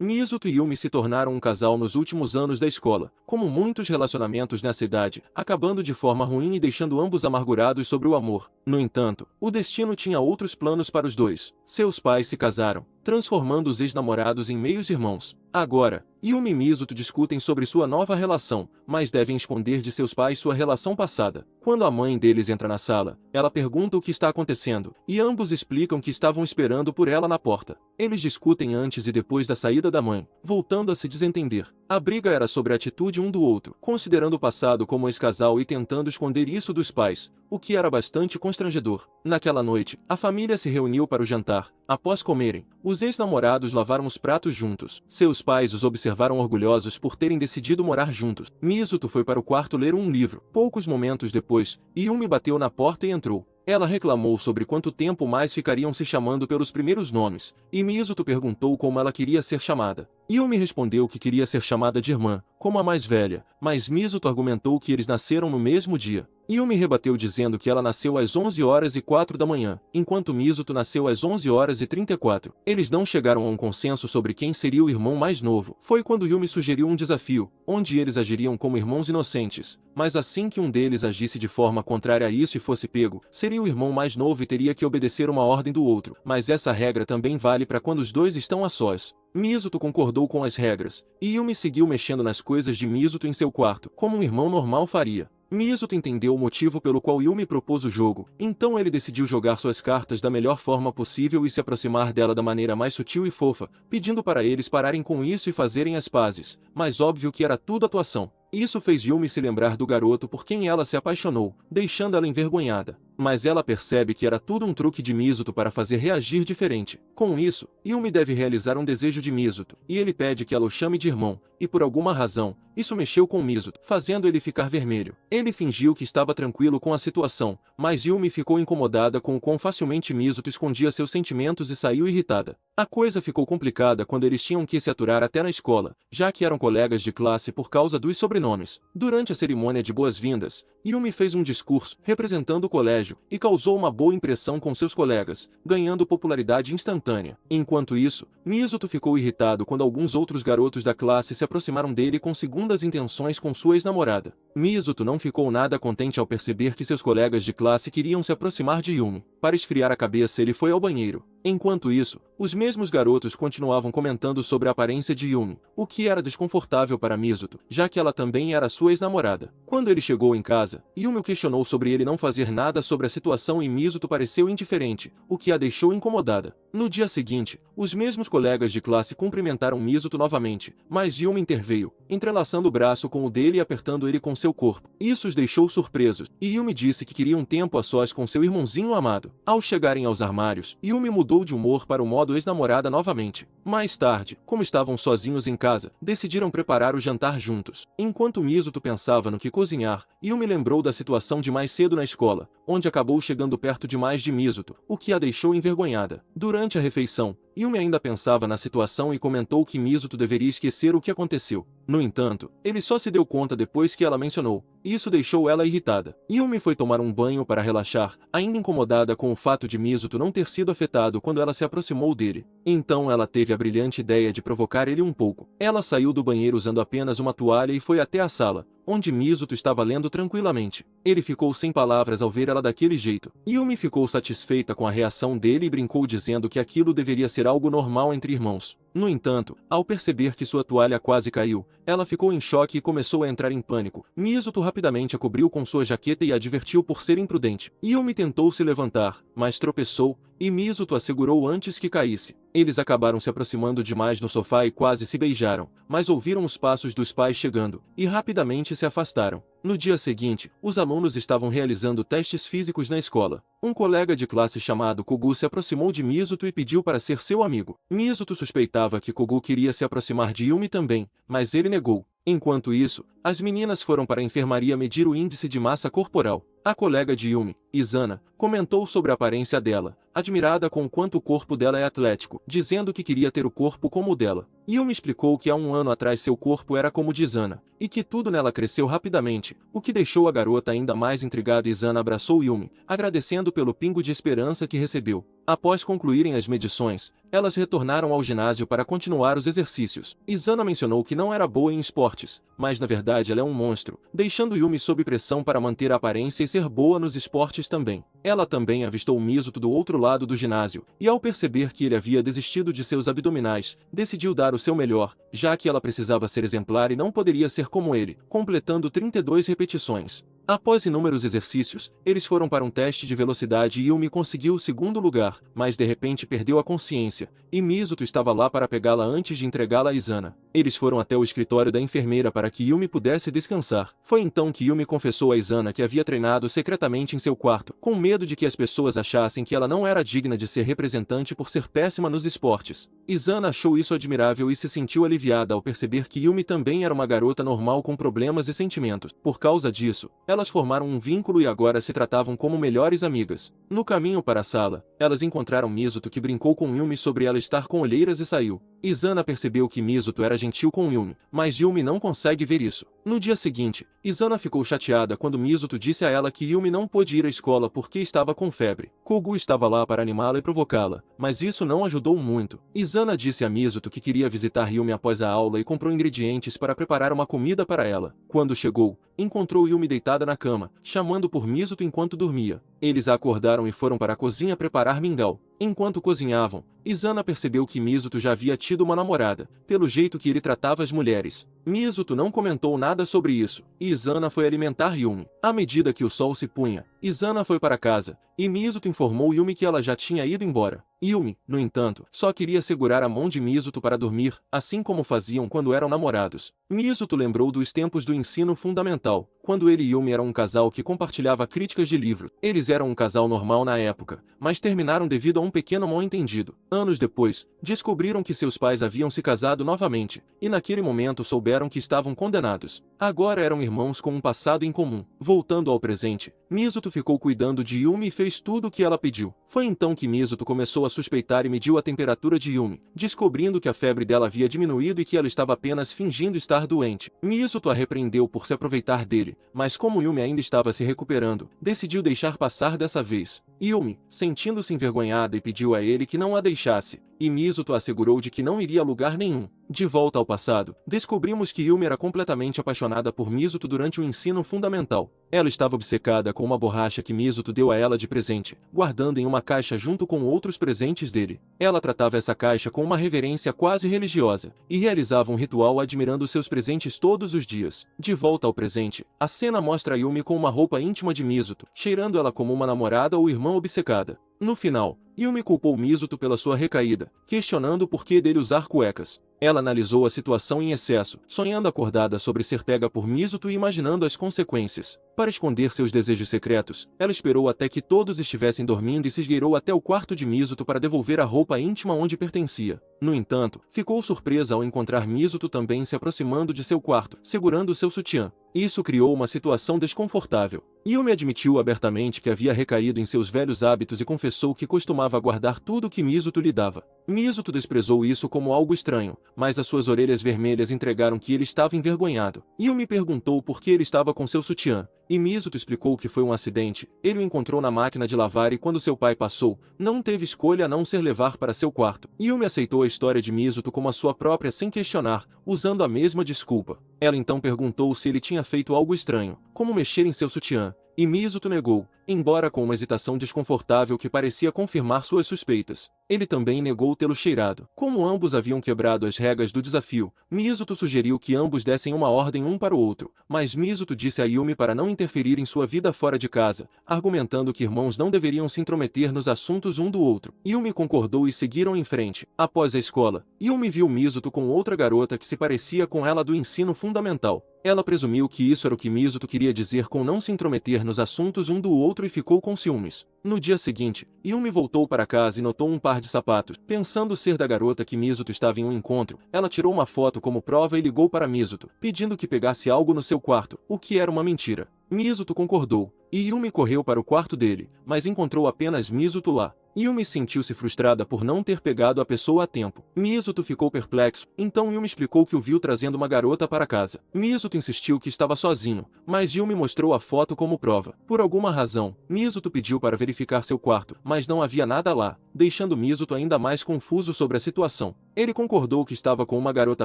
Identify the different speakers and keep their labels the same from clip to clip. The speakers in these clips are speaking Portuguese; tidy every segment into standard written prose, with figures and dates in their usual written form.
Speaker 1: Mizuto e Yumi se tornaram um casal nos últimos anos da escola, como muitos relacionamentos nessa idade, acabando de forma ruim e deixando ambos amargurados sobre o amor. No entanto, o destino tinha outros planos para os dois. Seus pais se casaram, transformando os ex-namorados em meios irmãos. Agora, Yumi e Mizuto discutem sobre sua nova relação, mas devem esconder de seus pais sua relação passada. Quando a mãe deles entra na sala, ela pergunta o que está acontecendo, e ambos explicam que estavam esperando por ela na porta. Eles discutem antes e depois da saída da mãe, voltando a se desentender. A briga era sobre a atitude um do outro, considerando o passado como ex-casal e tentando esconder isso dos pais, o que era bastante constrangedor. Naquela noite, a família se reuniu para o jantar. Após comerem, os ex-namorados lavaram os pratos juntos. Seus pais os observaram orgulhosos por terem decidido morar juntos. Mizuto foi para o quarto ler um livro. Poucos momentos depois, Yumi bateu na porta e entrou. Ela reclamou sobre quanto tempo mais ficariam se chamando pelos primeiros nomes, e Mizuto perguntou como ela queria ser chamada. Yumi respondeu que queria ser chamada de irmã, como a mais velha, mas Mizuto argumentou que eles nasceram no mesmo dia. Yumi rebateu dizendo que ela nasceu às 11h04 da manhã, enquanto Mizuto nasceu às 11h34. Eles não chegaram a um consenso sobre quem seria o irmão mais novo. Foi quando Yumi sugeriu um desafio, onde eles agiriam como irmãos inocentes, mas assim que um deles agisse de forma contrária a isso e fosse pego, seria o irmão mais novo e teria que obedecer uma ordem do outro. Mas essa regra também vale para quando os dois estão a sós. Mizuto concordou com as regras, e Yumi seguiu mexendo nas coisas de Mizuto em seu quarto, como um irmão normal faria. Mizuto entendeu o motivo pelo qual Yumi propôs o jogo, então ele decidiu jogar suas cartas da melhor forma possível e se aproximar dela da maneira mais sutil e fofa, pedindo para eles pararem com isso e fazerem as pazes, mas óbvio que era tudo atuação. Isso fez Yumi se lembrar do garoto por quem ela se apaixonou, deixando ela envergonhada. Mas ela percebe que era tudo um truque de Mizuto para fazer reagir diferente. Com isso, Yumi deve realizar um desejo de Mizuto, e ele pede que ela o chame de irmão, e por alguma razão, isso mexeu com Mizuto, fazendo ele ficar vermelho. Ele fingiu que estava tranquilo com a situação, mas Yumi ficou incomodada com o quão facilmente Mizuto escondia seus sentimentos e saiu irritada. A coisa ficou complicada quando eles tinham que se aturar até na escola, já que eram colegas de classe por causa dos sobrenomes. Durante a cerimônia de boas-vindas, Yumi fez um discurso representando o colégio e causou uma boa impressão com seus colegas, ganhando popularidade instantânea. Enquanto isso, Mizuto ficou irritado quando alguns outros garotos da classe se aproximaram dele com segundas intenções com sua ex-namorada. Mizuto não ficou nada contente ao perceber que seus colegas de classe queriam se aproximar de Yumi. Para esfriar a cabeça, ele foi ao banheiro. Enquanto isso, os mesmos garotos continuavam comentando sobre a aparência de Yumi, o que era desconfortável para Mizuto, já que ela também era sua ex-namorada. Quando ele chegou em casa, Yumi o questionou sobre ele não fazer nada sobre a situação e Mizuto pareceu indiferente, o que a deixou incomodada. No dia seguinte, os mesmos colegas de classe cumprimentaram Mizuto novamente, mas Yumi interveio, entrelaçando o braço com o dele e apertando ele com seu corpo. Isso os deixou surpresos, e Yumi disse que queria um tempo a sós com seu irmãozinho amado. Ao chegarem aos armários, Yumi mudou de humor para o modo ex-namorada novamente. Mais tarde, como estavam sozinhos em casa, decidiram preparar o jantar juntos. Enquanto Mizuto pensava no que cozinhar, Yumi lembrou da situação de mais cedo na escola, onde acabou chegando perto demais de Mizuto, o que a deixou envergonhada. Durante a refeição, Yumi ainda pensava na situação e comentou que Mizuto deveria esquecer o que aconteceu. No entanto, ele só se deu conta depois que ela mencionou. Isso deixou ela irritada. Yumi foi tomar um banho para relaxar, ainda incomodada com o fato de Mizuto não ter sido afetado quando ela se aproximou dele. Então ela teve a brilhante ideia de provocar ele um pouco. Ela saiu do banheiro usando apenas uma toalha e foi até a sala, onde Mizuto estava lendo tranquilamente. Ele ficou sem palavras ao ver ela daquele jeito. Yumi ficou satisfeita com a reação dele e brincou dizendo que aquilo deveria ser algo normal entre irmãos. No entanto, ao perceber que sua toalha quase caiu, ela ficou em choque e começou a entrar em pânico. Mizuto rapidamente a cobriu com sua jaqueta e a advertiu por ser imprudente. Yumi tentou se levantar, mas tropeçou, e Mizuto a segurou antes que caísse. Eles acabaram se aproximando demais no sofá e quase se beijaram, mas ouviram os passos dos pais chegando, e rapidamente se afastaram. No dia seguinte, os alunos estavam realizando testes físicos na escola. Um colega de classe chamado Kogu se aproximou de Mizuto e pediu para ser seu amigo. Mizuto suspeitava que Kogu queria se aproximar de Yumi também, mas ele negou. Enquanto isso, as meninas foram para a enfermaria medir o índice de massa corporal. A colega de Yumi, Izana comentou sobre a aparência dela, admirada com o quanto o corpo dela é atlético, dizendo que queria ter o corpo como o dela. Yumi explicou que há um ano atrás seu corpo era como o de Izana, e que tudo nela cresceu rapidamente, o que deixou a garota ainda mais intrigada. Izana abraçou Yumi, agradecendo pelo pingo de esperança que recebeu. Após concluírem as medições, elas retornaram ao ginásio para continuar os exercícios. Izana mencionou que não era boa em esportes, mas na verdade ela é um monstro, deixando Yumi sob pressão para manter a aparência e ser boa nos esportes também. Ela também avistou Mizuto do outro lado do ginásio, e ao perceber que ele havia desistido de seus abdominais, decidiu dar o seu melhor, já que ela precisava ser exemplar e não poderia ser como ele, completando 32 repetições. Após inúmeros exercícios, eles foram para um teste de velocidade e Yumi conseguiu o segundo lugar, mas de repente perdeu a consciência, e Mizuto estava lá para pegá-la antes de entregá-la a Izana. Eles foram até o escritório da enfermeira para que Yumi pudesse descansar. Foi então que Yumi confessou a Izana que havia treinado secretamente em seu quarto, com medo de que as pessoas achassem que ela não era digna de ser representante por ser péssima nos esportes. Izana achou isso admirável e se sentiu aliviada ao perceber que Yumi também era uma garota normal com problemas e sentimentos. Por causa disso, elas formaram um vínculo e agora se tratavam como melhores amigas. No caminho para a sala, elas encontraram Mizuto, que brincou com Yumi sobre ela estar com olheiras e saiu. Izana percebeu que Mizuto era gentil com Yumi, mas Yumi não consegue ver isso. No dia seguinte, Izana ficou chateada quando Mizuto disse a ela que Yumi não pôde ir à escola porque estava com febre. Kogu estava lá para animá-la e provocá-la, mas isso não ajudou muito. Izana disse a Mizuto que queria visitar Yumi após a aula e comprou ingredientes para preparar uma comida para ela. Quando chegou, encontrou Yumi deitada na cama, chamando por Mizuto enquanto dormia. Eles a acordaram e foram para a cozinha preparar mingau. Enquanto cozinhavam, Izana percebeu que Mizuto já havia tido uma namorada, pelo jeito que ele tratava as mulheres. Mizuto não comentou nada sobre isso, e Izana foi alimentar Yumi. À medida que o sol se punha, Izana foi para casa, e Mizuto informou Yumi que ela já tinha ido embora. Yumi, no entanto, só queria segurar a mão de Mizuto para dormir, assim como faziam quando eram namorados. Mizuto lembrou dos tempos do ensino fundamental, quando ele e Yumi eram um casal que compartilhava críticas de livros. Eles eram um casal normal na época, mas terminaram devido a um pequeno mal-entendido. Anos depois, descobriram que seus pais haviam se casado novamente, e naquele momento souberam que estavam condenados. Agora eram irmãos com um passado em comum. Voltando ao presente, Mizuto ficou cuidando de Yumi e fez tudo o que ela pediu. Foi então que Mizuto começou a suspeitar e mediu a temperatura de Yumi, descobrindo que a febre dela havia diminuído e que ela estava apenas fingindo estar doente. Mizuto a repreendeu por se aproveitar dele, mas como Yumi ainda estava se recuperando, decidiu deixar passar dessa vez. Yumi, sentindo-se envergonhada, e pediu a ele que não a deixasse, e Mizuto assegurou de que não iria a lugar nenhum. De volta ao passado, descobrimos que Yumi era completamente apaixonada por Mizuto durante o ensino fundamental. Ela estava obcecada com uma borracha que Mizuto deu a ela de presente, guardando em uma caixa junto com outros presentes dele. Ela tratava essa caixa com uma reverência quase religiosa, e realizava um ritual admirando seus presentes todos os dias. De volta ao presente, a cena mostra Yumi com uma roupa íntima de Mizuto, cheirando ela como uma namorada ou irmã obcecada. No final, Yumi culpou Mizuto pela sua recaída, questionando o porquê dele usar cuecas. Ela analisou a situação em excesso, sonhando acordada sobre ser pega por Mizuto e imaginando as consequências. Para esconder seus desejos secretos, ela esperou até que todos estivessem dormindo e se esgueirou até o quarto de Mizuto para devolver a roupa íntima onde pertencia. No entanto, ficou surpresa ao encontrar Mizuto também se aproximando de seu quarto, segurando seu sutiã. Isso criou uma situação desconfortável. Yumi admitiu abertamente que havia recaído em seus velhos hábitos e confessou que costumava guardar tudo que Mizuto lhe dava. Mizuto desprezou isso como algo estranho, mas as suas orelhas vermelhas entregaram que ele estava envergonhado. Yumi perguntou por que ele estava com seu sutiã, e Mizuto explicou que foi um acidente. Ele o encontrou na máquina de lavar e quando seu pai passou, não teve escolha a não ser levar para seu quarto. Yumi aceitou a história de Mizuto como a sua própria sem questionar, usando a mesma desculpa. Ela então perguntou se ele tinha feito algo estranho, como mexer em seu sutiã, e Mizuto negou, embora com uma hesitação desconfortável que parecia confirmar suas suspeitas. Ele também negou tê-lo cheirado. Como ambos haviam quebrado as regras do desafio, Mizuto sugeriu que ambos dessem uma ordem um para o outro, mas Mizuto disse a Yumi para não interferir em sua vida fora de casa, argumentando que irmãos não deveriam se intrometer nos assuntos um do outro. Yumi concordou e seguiram em frente. Após a escola, Yumi viu Mizuto com outra garota que se parecia com ela do ensino fundamental. Ela presumiu que isso era o que Mizuto queria dizer com não se intrometer nos assuntos um do outro e ficou com ciúmes. No dia seguinte, Yumi voltou para casa e notou um par de sapatos. Pensando ser da garota que Mizuto estava em um encontro, ela tirou uma foto como prova e ligou para Mizuto, pedindo que pegasse algo no seu quarto, o que era uma mentira. Mizuto concordou, e Yumi correu para o quarto dele, mas encontrou apenas Mizuto lá. Yumi sentiu-se frustrada por não ter pegado a pessoa a tempo. Mizuto ficou perplexo, então Yumi explicou que o viu trazendo uma garota para casa. Mizuto insistiu que estava sozinho, mas Yumi mostrou a foto como prova. Por alguma razão, Mizuto pediu para verificar seu quarto, mas não havia nada lá, deixando Mizuto ainda mais confuso sobre a situação. Ele concordou que estava com uma garota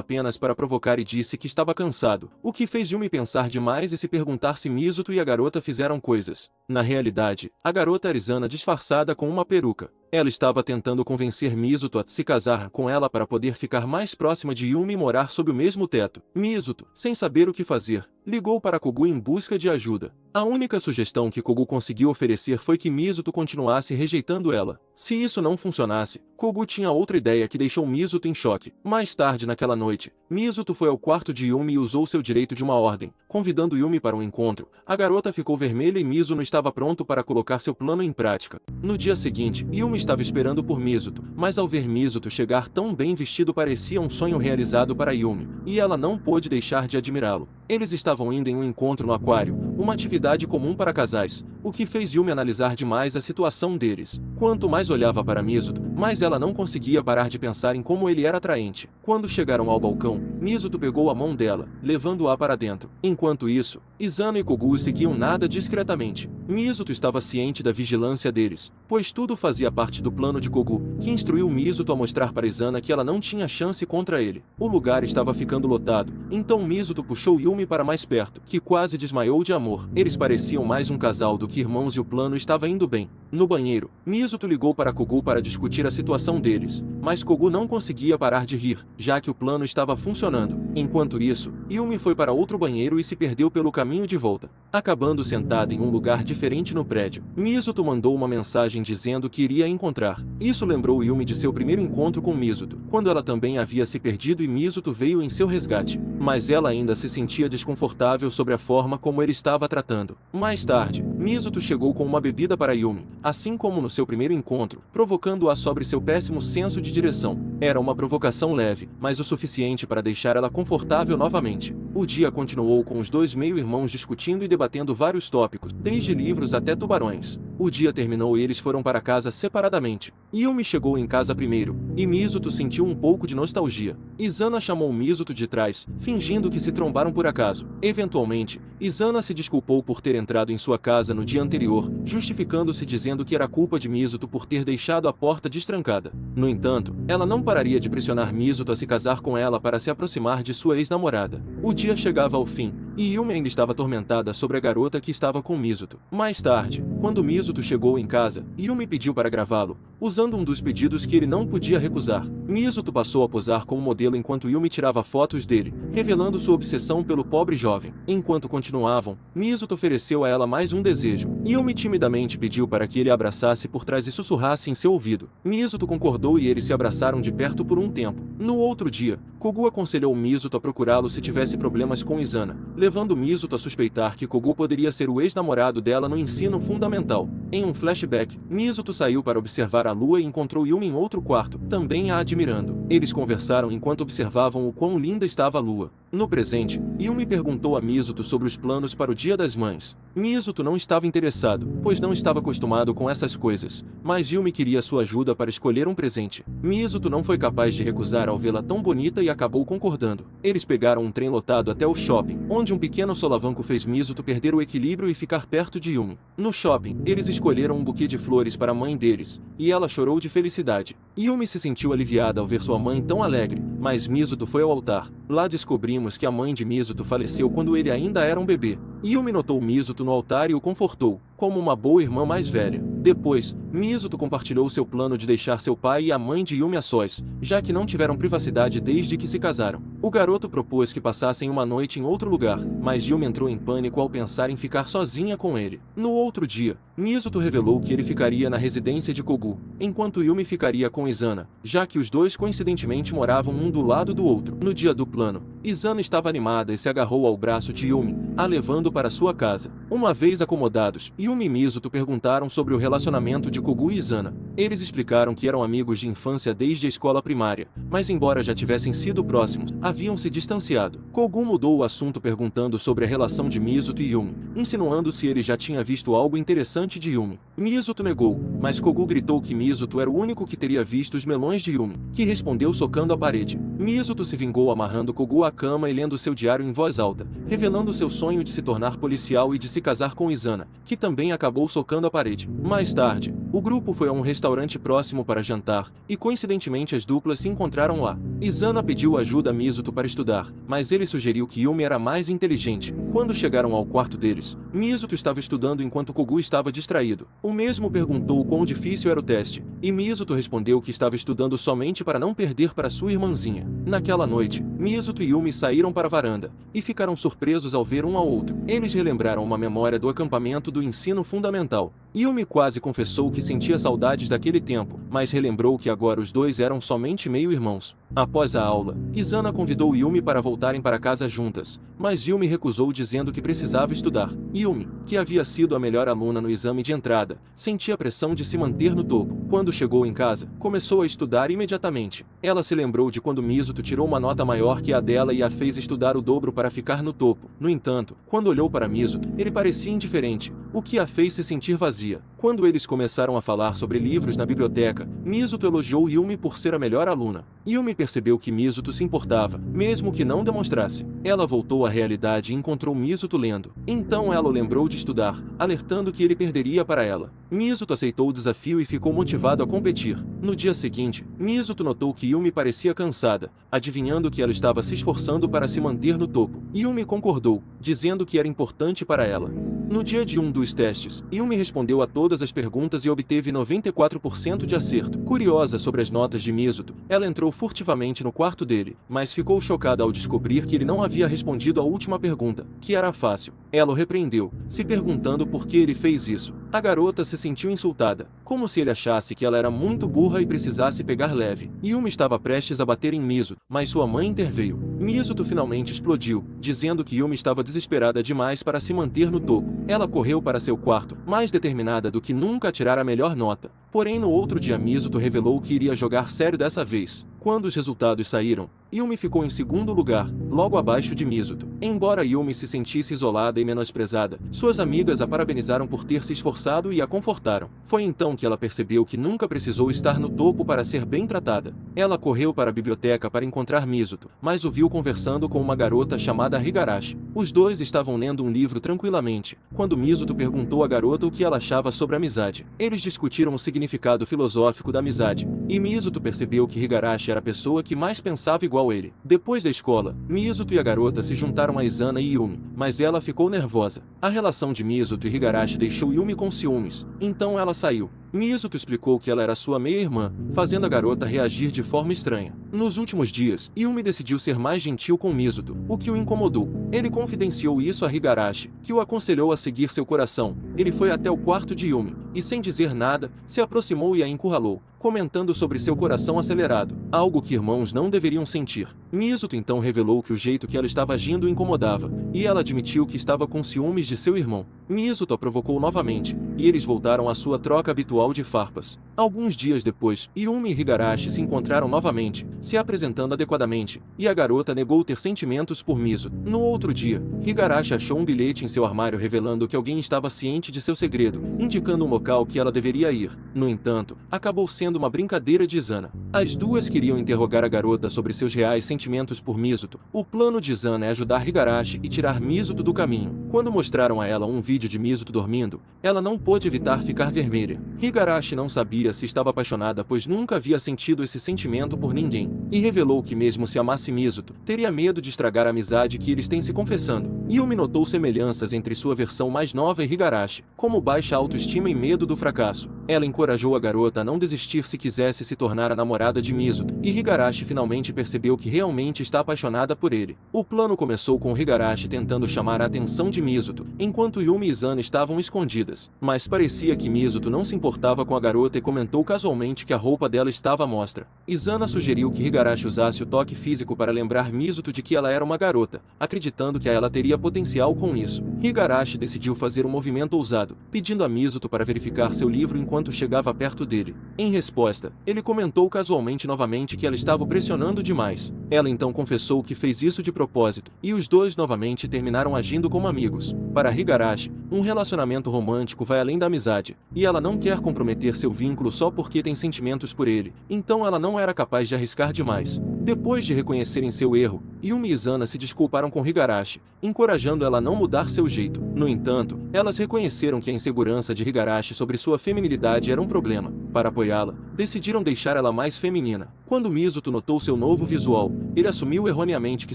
Speaker 1: apenas para provocar e disse que estava cansado, o que fez Yumi pensar demais e se perguntar se Mizuto e a garota fizeram coisas. Na realidade, a garota era Izana disfarçada com uma peruca. Ela estava tentando convencer Mizuto a se casar com ela para poder ficar mais próxima de Yumi e morar sob o mesmo teto. Mizuto, sem saber o que fazer, ligou para Kogu em busca de ajuda. A única sugestão que Kogu conseguiu oferecer foi que Mizuto continuasse rejeitando ela. Se isso não funcionasse, Kogu tinha outra ideia que deixou Mizuto em choque. Mais tarde naquela noite, Mizuto foi ao quarto de Yumi e usou seu direito de uma ordem, convidando Yumi para um encontro. A garota ficou vermelha e Mizuno estava pronto para colocar seu plano em prática. No dia seguinte, Yumi estava esperando por Mizuto, mas ao ver Mizuto chegar tão bem vestido parecia um sonho realizado para Yumi, e ela não pôde deixar de admirá-lo. Eles estavam indo em um encontro no aquário, uma atividade comum para casais, o que fez Yumi analisar demais a situação deles. Quanto mais olhava para Mizuto, mais ela não conseguia parar de pensar em como ele era atraente. Quando chegaram ao balcão, Mizuto pegou a mão dela, levando-a para dentro. Enquanto isso, Izana e Kogu seguiam nada discretamente. Mizuto estava ciente da vigilância deles, pois tudo fazia parte do plano de Kogu, que instruiu Mizuto a mostrar para Izana que ela não tinha chance contra ele. O lugar estava ficando lotado, então Mizuto puxou Yumi para mais perto, que quase desmaiou de amor. Eles pareciam mais um casal do que irmãos e o plano estava indo bem. No banheiro, Mizuto ligou para Kogu para discutir a situação deles, mas Kogu não conseguia parar de rir, já que o plano estava funcionando. Enquanto isso, Yumi foi para outro banheiro e se perdeu pelo caminho de volta. Acabando sentada em um lugar diferente no prédio, Mizuto mandou uma mensagem dizendo que iria encontrar. Isso lembrou Yumi de seu primeiro encontro com Mizuto, quando ela também havia se perdido e Mizuto veio em seu resgate. Mas ela ainda se sentia desconfortável sobre a forma como ele estava tratando. Mais tarde, Mizuto chegou com uma bebida para Yumi, assim como no seu primeiro encontro, provocando-a sobre seu péssimo senso de direção. Era uma provocação leve, mas o suficiente para deixar ela confortável novamente. O dia continuou com os dois meio-irmãos discutindo e debatendo vários tópicos, desde livros até tubarões. O dia terminou e eles foram para casa separadamente. Yumi chegou em casa primeiro, e Mizuto sentiu um pouco de nostalgia. Izana chamou Mizuto de trás, fingindo que se trombaram por acaso. Eventualmente, Izana se desculpou por ter entrado em sua casa no dia anterior, justificando-se dizendo que era culpa de Mizuto por ter deixado a porta destrancada. No entanto, ela não pararia de pressionar Mizuto a se casar com ela para se aproximar de sua ex-namorada. O dia chegava ao fim, e Yumi ainda estava atormentada sobre a garota que estava com Mizuto. Mais tarde, quando Mizuto chegou em casa, Yumi pediu para gravá-lo, usando um dos pedidos que ele não podia recusar. Mizuto passou a posar como modelo enquanto Yumi tirava fotos dele, revelando sua obsessão pelo pobre jovem. Enquanto continuavam, Mizuto ofereceu a ela mais um desejo. Yumi timidamente pediu para que ele a abraçasse por trás e sussurrasse em seu ouvido. Mizuto concordou e eles se abraçaram de perto por um tempo. No outro dia, Kogu aconselhou Mizuto a procurá-lo se tivesse problemas com Izana, levando Mizuto a suspeitar que Kogu poderia ser o ex-namorado dela no ensino fundamental. Em um flashback, Mizuto saiu para observar a lua e encontrou Yumi em outro quarto, também a admirando. Eles conversaram enquanto observavam o quão linda estava a lua. No presente, Yumi perguntou a Mizuto sobre os planos para o Dia das Mães. Mizuto não estava interessado, pois não estava acostumado com essas coisas, mas Yumi queria sua ajuda para escolher um presente. Mizuto não foi capaz de recusar ao vê-la tão bonita e acabou concordando. Eles pegaram um trem lotado até o shopping, onde um pequeno solavanco fez Mizuto perder o equilíbrio e ficar perto de Yumi. No shopping, eles escolheram um buquê de flores para a mãe deles, e ela chorou de felicidade. Yumi se sentiu aliviada ao ver sua mãe tão alegre, mas Mizuto foi ao altar. Lá descobrimos que a mãe de Mizuto faleceu quando ele ainda era um bebê. Yumi notou Mizuto no altar e o confortou, como uma boa irmã mais velha. Depois, Mizuto compartilhou seu plano de deixar seu pai e a mãe de Yumi a sós, já que não tiveram privacidade desde que se casaram. O garoto propôs que passassem uma noite em outro lugar, mas Yumi entrou em pânico ao pensar em ficar sozinha com ele. No outro dia, Mizuto revelou que ele ficaria na residência de Kogu, enquanto Yumi ficaria com Izana, já que os dois coincidentemente moravam um do lado do outro. No dia do plano, Izana estava animada e se agarrou ao braço de Yumi, a levando para sua casa. Uma vez acomodados, Yumi e Mizuto perguntaram sobre o relacionamento de Kogu e Izana. Eles explicaram que eram amigos de infância desde a escola primária, mas embora já tivessem sido próximos, haviam se distanciado. Kogu mudou o assunto perguntando sobre a relação de Mizuto e Yumi, insinuando se ele já tinha visto algo interessante de Yumi. Mizuto negou, mas Kogu gritou que Mizuto era o único que teria visto os melões de Yumi, que respondeu socando a parede. Mizuto se vingou amarrando Kogu à cama e lendo seu diário em voz alta, revelando seu sonho de se tornar policial e de se casar com Izana, que também acabou socando a parede. Mais tarde, o grupo foi a um restaurante próximo para jantar, e coincidentemente as duplas se encontraram lá. Izana pediu ajuda a Mizuto para estudar, mas ele sugeriu que Yumi era mais inteligente. Quando chegaram ao quarto deles, Mizuto estava estudando enquanto Kogu estava distraído. O mesmo perguntou quão difícil era o teste, e Mizuto respondeu que estava estudando somente para não perder para sua irmãzinha. Naquela noite, Mizuto e Yumi saíram para a varanda, e ficaram surpresos ao ver um ao outro. Eles relembraram uma memória do acampamento do ensino fundamental. Yumi quase confessou que sentia saudades daquele tempo, mas relembrou que agora os dois eram somente meio-irmãos. Após a aula, Izana convidou Yumi para voltarem para casa juntas, mas Yumi recusou dizendo que precisava estudar. Yumi, que havia sido a melhor aluna no exame de entrada, sentia a pressão de se manter no topo. Quando chegou em casa, começou a estudar imediatamente. Ela se lembrou de quando Mizuto tirou uma nota maior que a dela e a fez estudar o dobro para ficar no topo. No entanto, quando olhou para Mizuto, ele parecia indiferente, o que a fez se sentir vazia. Quando eles começaram a falar sobre livros na biblioteca, Mizuto elogiou Yumi por ser a melhor aluna. Yumi percebeu que Mizuto se importava, mesmo que não demonstrasse. Ela voltou à realidade e encontrou Mizuto lendo. Então ela o lembrou de estudar, alertando que ele perderia para ela. Mizuto aceitou o desafio e ficou motivado a competir. No dia seguinte, Mizuto notou que Yumi parecia cansada, adivinhando que ela estava se esforçando para se manter no topo. Yumi concordou, dizendo que era importante para ela. No dia de um dos testes, Yumi respondeu a todas as perguntas e obteve 94% de acerto. Curiosa sobre as notas de Mizuto, ela entrou furtivamente no quarto dele, mas ficou chocada ao descobrir que ele não havia respondido à última pergunta, que era fácil. Ela o repreendeu, se perguntando por que ele fez isso. A garota se sentiu insultada, como se ele achasse que ela era muito burra e precisasse pegar leve. Yumi estava prestes a bater em Mizuto, mas sua mãe interveio. Mizuto finalmente explodiu, dizendo que Yumi estava desesperada demais para se manter no topo. Ela correu para seu quarto, mais determinada do que nunca a tirar a melhor nota. Porém no outro dia Mizuto revelou que iria jogar sério dessa vez. Quando os resultados saíram, Yumi ficou em segundo lugar, logo abaixo de Mizuto. Embora Yumi se sentisse isolada e menosprezada, suas amigas a parabenizaram por ter se esforçado e a confortaram. Foi então que ela percebeu que nunca precisou estar no topo para ser bem tratada. Ela correu para a biblioteca para encontrar Mizuto, mas o viu conversando com uma garota chamada Higarashi. Os dois estavam lendo um livro tranquilamente, quando Mizuto perguntou à garota o que ela achava sobre a amizade. Eles discutiram o significado filosófico da amizade, e Mizuto percebeu que Higarashi era a pessoa que mais pensava igual ele. Depois da escola, Mizuto e a garota se juntaram a Izana e Yumi, mas ela ficou nervosa. A relação de Mizuto e Higarashi deixou Yumi com ciúmes, então ela saiu. Mizuto explicou que ela era sua meia-irmã, fazendo a garota reagir de forma estranha. Nos últimos dias, Yumi decidiu ser mais gentil com Mizuto, o que o incomodou. Ele confidenciou isso a Higarashi, que o aconselhou a seguir seu coração. Ele foi até o quarto de Yumi, e sem dizer nada, se aproximou e a encurralou, comentando sobre seu coração acelerado, algo que irmãos não deveriam sentir. Mizuto então revelou que o jeito que ela estava agindo o incomodava, e ela admitiu que estava com ciúmes de seu irmão. Mizuto a provocou novamente, e eles voltaram à sua troca habitual de farpas. Alguns dias depois, Yumi e Higarashi se encontraram novamente, se apresentando adequadamente, e a garota negou ter sentimentos por Mizuto. No outro dia, Higarashi achou um bilhete em seu armário revelando que alguém estava ciente de seu segredo, indicando um local que ela deveria ir. No entanto, acabou sendo uma brincadeira de Izana. As duas queriam interrogar a garota sobre seus reais sentimentos por Mizuto. O plano de Izana é ajudar Higarashi e tirar Mizuto do caminho. Quando mostraram a ela um vídeo de Mizuto dormindo, ela não pôde evitar ficar vermelha. Higarashi não sabia se estava apaixonada pois nunca havia sentido esse sentimento por ninguém, e revelou que mesmo se amasse Mizuto, teria medo de estragar a amizade que eles têm se confessando. Yumi notou semelhanças entre sua versão mais nova e Higarashi. como baixa autoestima e medo do fracasso. Ela encorajou a garota a não desistir se quisesse se tornar a namorada de Mizuto, e Higarashi finalmente percebeu que realmente está apaixonada por ele. O plano começou com Higarashi tentando chamar a atenção de Mizuto, enquanto Yumi e Izana estavam escondidas. Mas parecia que Mizuto não se importava com a garota e comentou casualmente que a roupa dela estava à mostra. Izana sugeriu que Higarashi usasse o toque físico para lembrar Mizuto de que ela era uma garota, acreditando que ela teria potencial com isso. Higarashi decidiu fazer um movimento ousado, pedindo a Mizuto para verificar seu livro enquanto chegava perto dele. Em resposta, ele comentou casualmente novamente que ela estava o pressionando demais. Ela então confessou que fez isso de propósito, e os dois novamente terminaram agindo como amigos. Para Higarashi, um relacionamento romântico vai além da amizade, e ela não quer comprometer seu vínculo só porque tem sentimentos por ele, então ela não era capaz de arriscar demais. Depois de reconhecerem seu erro, Yumi e Izana se desculparam com Higarashi, encorajando ela a não mudar seu jeito. No entanto, elas reconheceram que a insegurança de Higarashi sobre sua feminilidade era um problema. Para apoiá-la, decidiram deixar ela mais feminina. Quando Mizuto notou seu novo visual, ele assumiu erroneamente que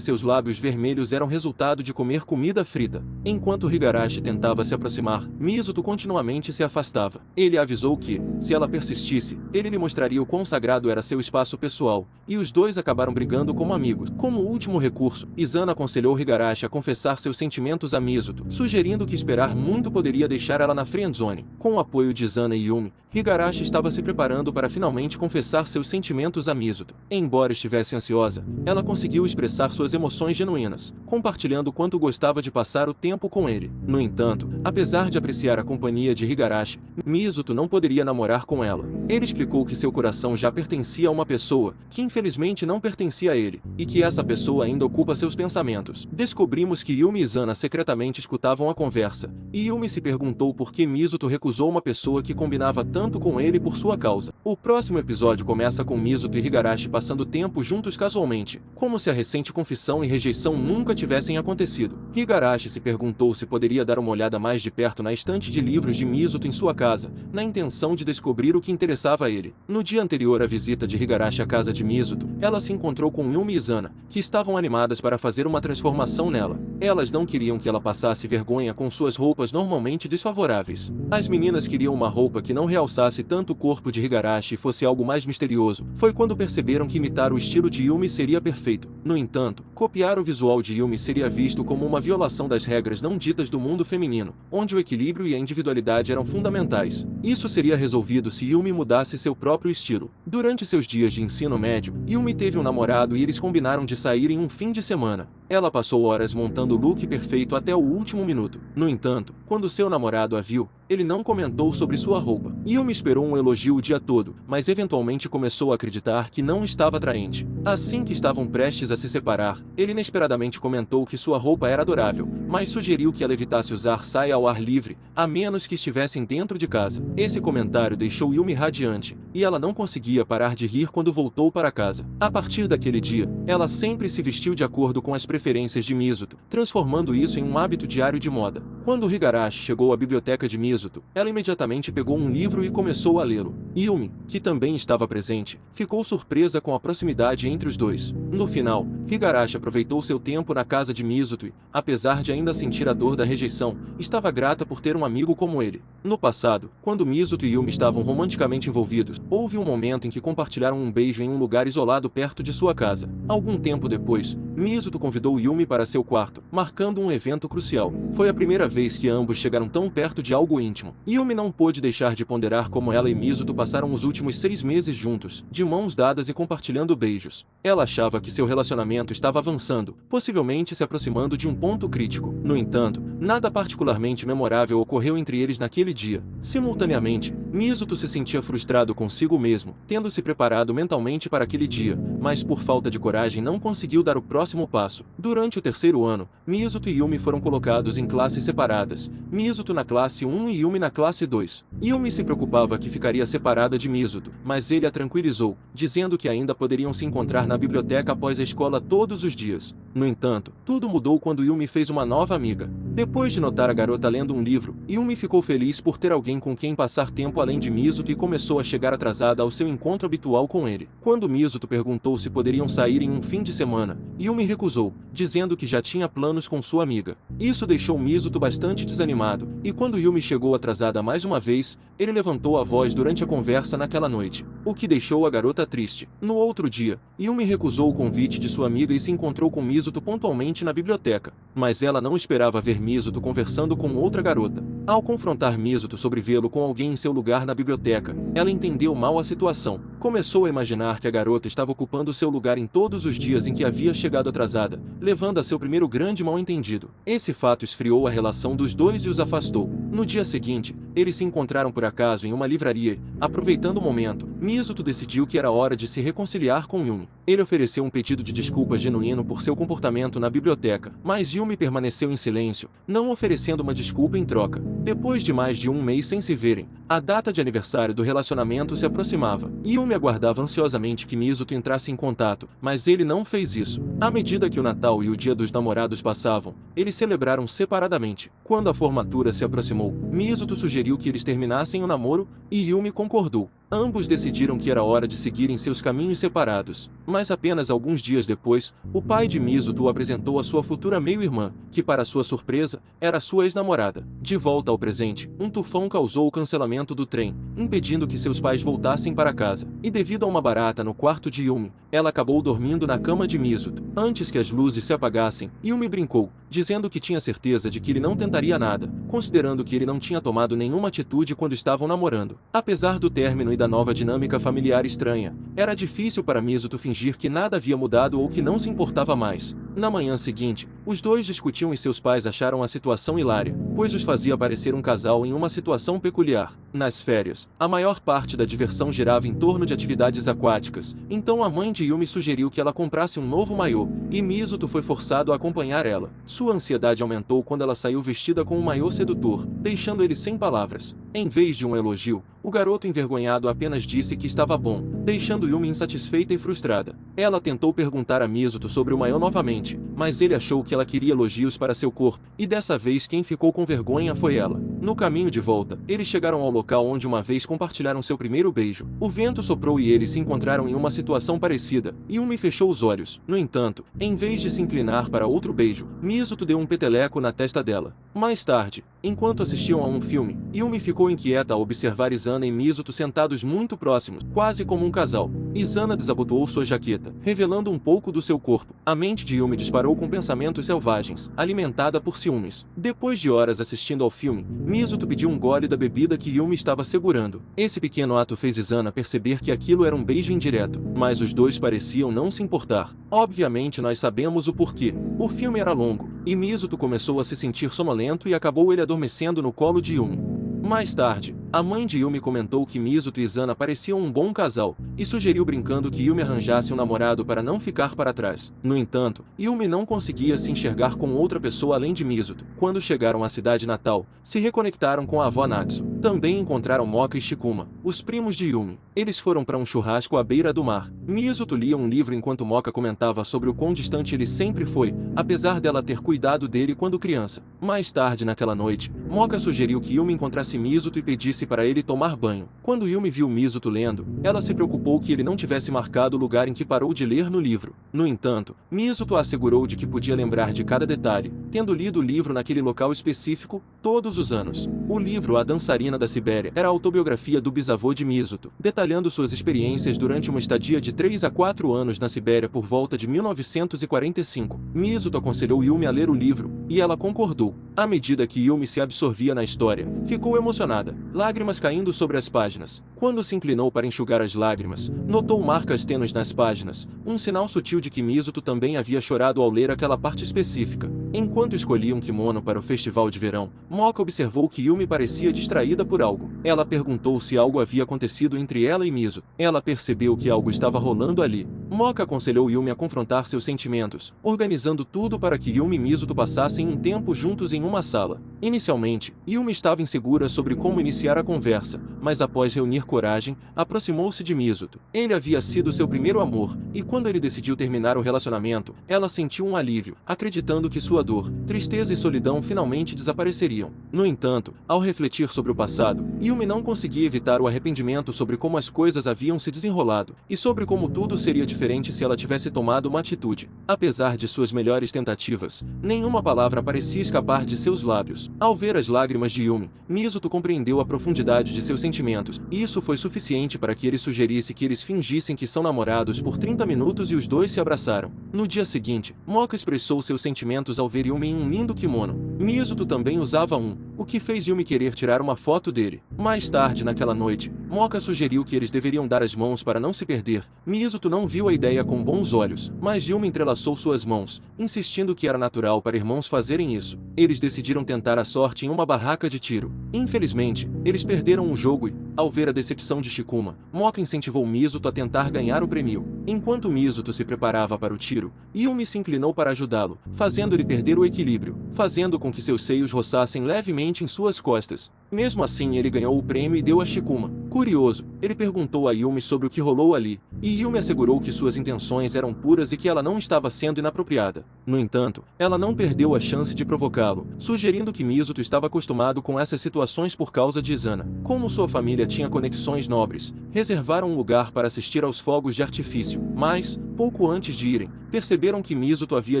Speaker 1: seus lábios vermelhos eram resultado de comer comida frita. Enquanto Higarashi tentava se aproximar, Mizuto continuamente se afastava. Ele avisou que, se ela persistisse, ele lhe mostraria o quão sagrado era seu espaço pessoal, e os dois acabaram brigando como amigos. Como último recurso, Izana aconselhou Higarashi a confessar seus sentimentos a Mizuto, sugerindo que esperar muito poderia deixar ela na friendzone. Com o apoio de Izana e Yumi, Higarashi estava se preparando para finalmente confessar seus sentimentos a Mizuto. Embora estivesse ansiosa, ela conseguiu expressar suas emoções genuínas, compartilhando quanto gostava de passar o tempo com ele. No entanto, apesar de apreciar a companhia de Higarashi, Mizuto não poderia namorar com ela. Ele explicou que seu coração já pertencia a uma pessoa, que infelizmente não pertencia a ele, e que essa pessoa ainda ocupa seus pensamentos. Descobrimos que Yumi e Izana secretamente escutavam a conversa, e Yumi se perguntou por que Mizuto recusou uma pessoa que combinava tanto com ele por sua causa. O próximo episódio começa com Mizuto e Higarashi passando tempo juntos casualmente, como se a recente confissão e rejeição nunca tivessem acontecido. Higarashi se perguntou se poderia dar uma olhada mais de perto na estante de livros de Mizuto em sua casa, na intenção de descobrir o que interessava a ele. No dia anterior à visita de Higarashi à casa de Mizuto, ela se encontrou com Yumi e Izana, que estavam animadas para fazer uma transformação nela. Elas não queriam que ela passasse vergonha com suas roupas normalmente desfavoráveis. As meninas queriam uma roupa que não realçasse tanto o corpo de Higarashi e fosse algo mais misterioso. Foi quando perceberam que imitar o estilo de Yumi seria perfeito. No entanto, copiar o visual de Yumi seria visto como uma violação das regras não ditas do mundo feminino, onde o equilíbrio e a individualidade eram fundamentais. Isso seria resolvido se Yumi mudasse seu próprio estilo. Durante seus dias de ensino médio, Yumi teve um namorado e eles combinaram de sair em um fim de semana. Ela passou horas montando o look perfeito até o último minuto. No entanto, quando seu namorado a viu, ele não comentou sobre sua roupa. Yumi esperou um elogio o dia todo, mas eventualmente começou a acreditar que não estava atraente. Assim que estavam prestes a se separar, ele inesperadamente comentou que sua roupa era adorável, mas sugeriu que ela evitasse usar saia ao ar livre, a menos que estivessem dentro de casa. Esse comentário deixou Yumi radiante, e ela não conseguia parar de rir quando voltou para casa. A partir daquele dia, ela sempre se vestiu de acordo com as preferências de Mizuto, transformando isso em um hábito diário de moda. Quando Higarashi chegou à biblioteca de Mizuto, ela imediatamente pegou um livro e começou a lê-lo. Yumi, que também estava presente, ficou surpresa com a proximidade entre os dois. No final, Higarashi aproveitou seu tempo na casa de Mizuto e, apesar de ainda sentir a dor da rejeição, estava grata por ter um amigo como ele. No passado, quando Mizuto e Yumi estavam romanticamente envolvidos, houve um momento em que compartilharam um beijo em um lugar isolado perto de sua casa. Algum tempo depois, Mizuto convidou Yumi para seu quarto, marcando um evento crucial. Foi a primeira vez que ambos chegaram tão perto de algo íntimo. Yumi não pôde deixar de ponderar como ela e Mizuto passaram os últimos 6 meses juntos, de mãos dadas e compartilhando beijos. Ela achava que seu relacionamento estava avançando, possivelmente se aproximando de um ponto crítico. No entanto, nada particularmente memorável ocorreu entre eles naquele dia. Simultaneamente, Mizuto se sentia frustrado consigo mesmo, tendo se preparado mentalmente para aquele dia, mas por falta de coragem não conseguiu dar o próximo passo. Durante o terceiro ano, Mizuto e Yumi foram colocados em classes separadas, Mizuto na classe 1 e Yumi na classe 2. Yumi se preocupava que ficaria separada de Mizuto, mas ele a tranquilizou, dizendo que ainda poderiam se encontrar na biblioteca após a escola todos os dias. No entanto, tudo mudou quando Yumi fez uma nova amiga. Depois de notar a garota lendo um livro, Yumi ficou feliz por ter alguém com quem passar tempo além de Mizuto e começou a chegar atrasada ao seu encontro habitual com ele. Quando Mizuto perguntou se poderiam sair em um fim de semana, Yumi recusou, dizendo que já tinha planos com sua amiga. Isso deixou Mizuto bastante desanimado, e quando Yumi chegou atrasada mais uma vez, ele levantou a voz durante a conversa naquela noite, o que deixou a garota triste. No outro dia, Yumi recusou o convite de sua amiga e se encontrou com Mizuto pontualmente na biblioteca, mas ela não esperava ver Mizuto conversando com outra garota. Ao confrontar Mizuto sobre vê-lo com alguém em seu lugar na biblioteca, ela entendeu mal a situação. Começou a imaginar que a garota estava ocupando seu lugar em todos os dias em que havia chegado atrasada, levando a seu primeiro grande mal-entendido. Esse fato esfriou a relação dos dois e os afastou. No dia seguinte, eles se encontraram por acaso em uma livraria e, aproveitando o momento, Mizuto decidiu que era hora de se reconciliar com Yumi. Ele ofereceu um pedido de desculpas genuíno por seu comportamento na biblioteca, mas Yumi permaneceu em silêncio, não oferecendo uma desculpa em troca. Depois de mais de um mês sem se verem, a data de aniversário do relacionamento se aproximava. Yumi aguardava ansiosamente que Mizuto entrasse em contato, mas ele não fez isso. À medida que o Natal e o Dia dos Namorados passavam, eles celebraram separadamente. Quando a formatura se aproximou, Mizuto sugeriu que eles terminassem o namoro, e Yumi concordou. Ambos decidiram que era hora de seguirem seus caminhos separados. Mas apenas alguns dias depois, o pai de Mizuto o apresentou a sua futura meio-irmã, que para sua surpresa, era sua ex-namorada. De volta ao presente, um tufão causou o cancelamento do trem, impedindo que seus pais voltassem para casa. E devido a uma barata no quarto de Yumi, ela acabou dormindo na cama de Mizuto. Antes que as luzes se apagassem, Yumi brincou, dizendo que tinha certeza de que ele não tentaria nada, considerando que ele não tinha tomado nenhuma atitude quando estavam namorando. Apesar do término e da nova dinâmica familiar estranha, era difícil para Mizuto fingir que nada havia mudado ou que não se importava mais. Na manhã seguinte, os dois discutiam e seus pais acharam a situação hilária, pois os fazia parecer um casal em uma situação peculiar. Nas férias, a maior parte da diversão girava em torno de atividades aquáticas, então a mãe de Yumi sugeriu que ela comprasse um novo maiô, e Mizuto foi forçado a acompanhar ela. Sua ansiedade aumentou quando ela saiu vestida com um maiô sedutor, deixando ele sem palavras. Em vez de um elogio, o garoto envergonhado apenas disse que estava bom, deixando Yumi insatisfeita e frustrada. Ela tentou perguntar a Mizuto sobre o maiô novamente, mas ele achou que ela queria elogios para seu corpo, e dessa vez quem ficou com vergonha foi ela. No caminho de volta, eles chegaram ao local onde uma vez compartilharam seu primeiro beijo. O vento soprou e eles se encontraram em uma situação parecida. Yumi fechou os olhos. No entanto, em vez de se inclinar para outro beijo, Mizuto deu um peteleco na testa dela. Mais tarde, enquanto assistiam a um filme, Yumi ficou inquieta ao observar Izana e Mizuto sentados muito próximos, quase como um casal. Izana desabotoou sua jaqueta, revelando um pouco do seu corpo. A mente de Yumi disparou com pensamentos selvagens, alimentada por ciúmes. Depois de horas assistindo ao filme, Mizuto pediu um gole da bebida que Yumi estava segurando. Esse pequeno ato fez Izana perceber que aquilo era um beijo indireto, mas os dois pareciam não se importar. Obviamente nós sabemos o porquê. O filme era longo, e Mizuto começou a se sentir sonolento e acabou ele adormecendo no colo de Yumi. Mais tarde, a mãe de Yumi comentou que Mizuto e Izana pareciam um bom casal, e sugeriu brincando que Yumi arranjasse um namorado para não ficar para trás. No entanto, Yumi não conseguia se enxergar com outra pessoa além de Mizuto. Quando chegaram à cidade natal, se reconectaram com a avó Natsu. Também encontraram Moka e Shikuma, os primos de Yumi. Eles foram para um churrasco à beira do mar. Mizuto lia um livro enquanto Moka comentava sobre o quão distante ele sempre foi, apesar dela ter cuidado dele quando criança. Mais tarde naquela noite, Moka sugeriu que Yumi encontrasse Mizuto e pedisse para ele tomar banho. Quando Yumi viu Mizuto lendo, ela se preocupou que ele não tivesse marcado o lugar em que parou de ler no livro. No entanto, Mizuto a assegurou de que podia lembrar de cada detalhe, tendo lido o livro naquele local específico, todos os anos. O livro A Dançarina da Sibéria era a autobiografia do bisavô de Mizuto, detalhando suas experiências durante uma estadia de 3 a 4 anos na Sibéria por volta de 1945. Mizuto aconselhou Yumi a ler o livro, e ela concordou. À medida que Yumi se absorvia na história, ficou emocionada, lágrimas caindo sobre as páginas. Quando se inclinou para enxugar as lágrimas, notou marcas tênues nas páginas, um sinal sutil de que Mizuto também havia chorado ao ler aquela parte específica. Enquanto escolhia um kimono para o festival de verão, Moka observou que Yumi parecia distraída por algo. Ela perguntou se algo havia acontecido entre ela e Mizuto. Ela percebeu que algo estava rolando ali. Moka aconselhou Yumi a confrontar seus sentimentos, organizando tudo para que Yumi e Mizuto passassem um tempo juntos em uma sala. Inicialmente, Yumi estava insegura sobre como iniciar a conversa, mas após reunir coragem, aproximou-se de Mizuto. Ele havia sido seu primeiro amor, e quando ele decidiu terminar o relacionamento, ela sentiu um alívio, acreditando que sua dor, tristeza e solidão finalmente desapareceriam. No entanto, ao refletir sobre o passado, Yumi não conseguia evitar o arrependimento sobre como as coisas haviam se desenrolado, e sobre como tudo seria diferente diferente se ela tivesse tomado uma atitude. Apesar de suas melhores tentativas, nenhuma palavra parecia escapar de seus lábios. Ao ver as lágrimas de Yumi, Mizuto compreendeu a profundidade de seus sentimentos, e isso foi suficiente para que ele sugerisse que eles fingissem que são namorados por 30 minutos e os dois se abraçaram. No dia seguinte, Moka expressou seus sentimentos ao ver Yumi em um lindo kimono. Mizuto também usava um, o que fez Yumi querer tirar uma foto dele. Mais tarde naquela noite, Moka sugeriu que eles deveriam dar as mãos para não se perder. Mizuto não viu a ideia com bons olhos, mas Yumi entrelaçou suas mãos, insistindo que era natural para irmãos fazerem isso. Eles decidiram tentar a sorte em uma barraca de tiro. Infelizmente, eles perderam o jogo e, ao ver a decepção de Shikuma, Moka incentivou Mizuto a tentar ganhar o prêmio. Enquanto Mizuto se preparava para o tiro, Yumi se inclinou para ajudá-lo, fazendo-lhe perder o equilíbrio, fazendo com que seus seios roçassem levemente em suas costas. Mesmo assim, ele ganhou o prêmio e deu a Shikuma. Curioso, ele perguntou a Yumi sobre o que rolou ali, e Yumi assegurou que suas intenções eram puras e que ela não estava sendo inapropriada. No entanto, ela não perdeu a chance de provocá-lo, sugerindo que Mizuto estava acostumado com essas situações por causa de Izana. Como sua família tinha conexões nobres, reservaram um lugar para assistir aos fogos de artifício, mas, pouco antes de irem, perceberam que Mizuto havia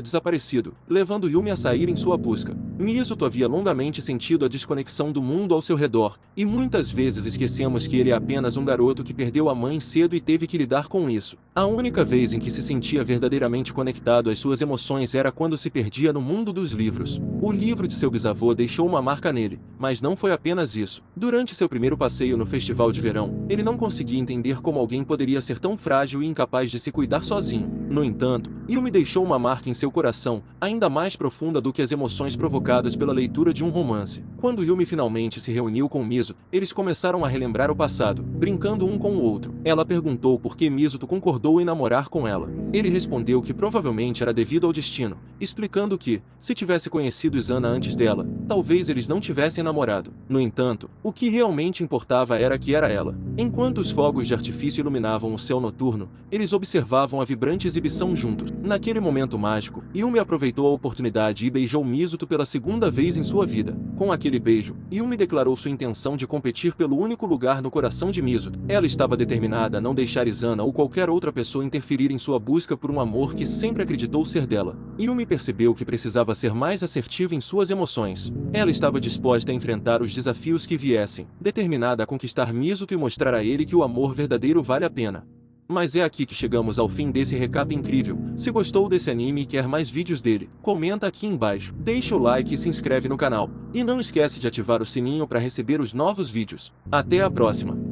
Speaker 1: desaparecido, levando Yumi a sair em sua busca. Mizuto havia longamente sentido a desconexão do mundo ao seu redor, e muitas vezes esquecemos que ele é apenas um garoto que perdeu a mãe cedo e teve que lidar com isso. A única vez em que se sentia verdadeiramente conectado às suas emoções era quando se perdia no mundo dos livros. O livro de seu bisavô deixou uma marca nele, mas não foi apenas isso. Durante seu primeiro passeio no festival de verão, ele não conseguia entender como alguém poderia ser tão frágil e incapaz de se cuidar sozinho. No entanto, Yumi deixou uma marca em seu coração, ainda mais profunda do que as emoções provocadas pela leitura de um romance. Quando Yumi finalmente se reuniu com Mizuto, eles começaram a relembrar o passado, brincando um com o outro. Ela perguntou por que Mizuto concordou em namorar com ela. Ele respondeu que provavelmente era devido ao destino, explicando que, se tivesse conhecido Izana antes dela, talvez eles não tivessem namorado. No entanto, o que realmente importava era que era ela. Enquanto os fogos de artifício iluminavam o céu noturno, eles observavam a vibrante exibição juntos. Naquele momento mágico, Yumi aproveitou a oportunidade e beijou Mizuto pela segunda vez em sua vida. Com aquele beijo, Yumi declarou sua intenção de competir pelo único lugar no coração de Mizuto. Ela estava determinada a não deixar Izana ou qualquer outra pessoa interferir em sua busca por um amor que sempre acreditou ser dela. Yumi percebeu que precisava ser mais assertiva em suas emoções. Ela estava disposta a enfrentar os desafios que viessem, determinada a conquistar Mizuto e mostrar a ele que o amor verdadeiro vale a pena. Mas é aqui que chegamos ao fim desse recap incrível. Se gostou desse anime e quer mais vídeos dele, comenta aqui embaixo, deixa o like e se inscreve no canal. E não esquece de ativar o sininho para receber os novos vídeos. Até a próxima!